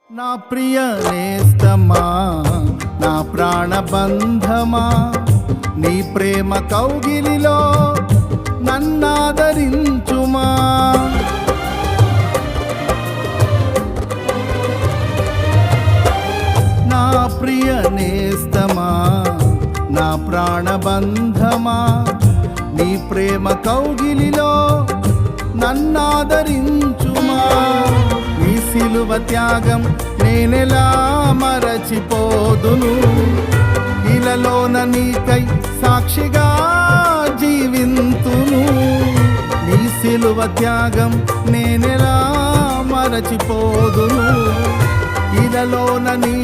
నా ప్రియ నేస్తమా, నా ప్రాణబంధమా, నీ ప్రేమ కౌగిలిలో నన్నాదరించుమా. నా ప్రియ నేస్తమా, నా ప్రాణబంధమా, నీ ప్రేమ కౌగిలిలో నన్నాదరించుమా. నీ సిలువ త్యాగం నేనెలా మరచిపోదును, ఇలలోన నీకై సాక్షిగా జీవింతును. నీ సిలువ త్యాగం నేనెలా మరచిపోదును, ఇలలోన నీ